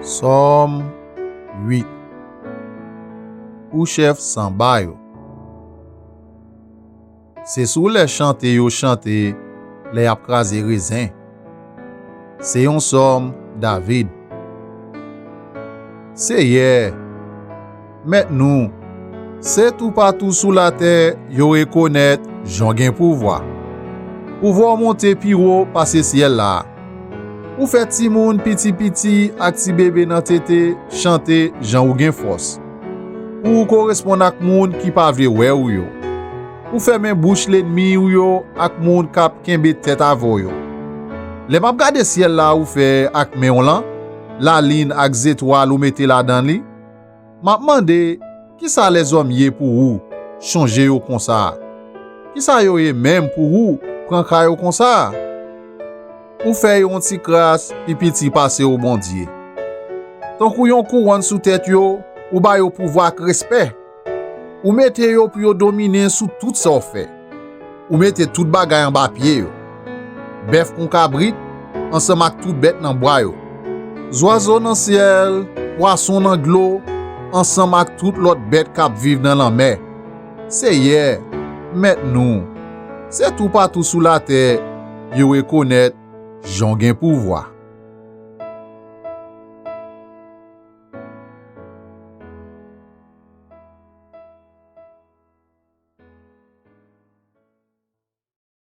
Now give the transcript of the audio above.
Somme 8. Ou chef sans bayo. C'est sous les chanter yo chanter les ap krasé raisin. C'est un somme David. C'est hier. Maintenant, c'est tout partout sous la terre yo reconnaître Jean gen pouvoir. Pouvoir monter pi haut passer ciel là. Ou fait ti moun piti ak ti bébé nan tete chanter Jean ou gen force. Ou correspond ak moun ki pa vle wè ou yo. Ou fait men bouche l'ennemi ou yo ak moun kap kenbe tête avo yo. Le map gade ciel là ou fait ak men lan, la ligne ak zétoile ou mette la dan li. M'a mande ki sa les hommes yé pour ou changer yo kon sa. Ki sa yo yé même pour ou pran ka yo kon sa. Ou fait yon ti kras pi piti passe au bon Dieu. Tant kou yon couronne sous tête yo, ou ba yo pouvoir ak respect. Ou mette yo pour yo dominer sous tout ça fait. Ou mette tout bagay en bas pied yo. Bœuf kon cabrit, ensemble ak tout bête nan bois yo. Oiseau nan ciel, poisson nan glo, ensemble ak tout l'autre bête k'ap vive dans la mer. C'est hier, maintenant. C'est tout partout sous la terre, yo reconnaître Jean gen pouvoir.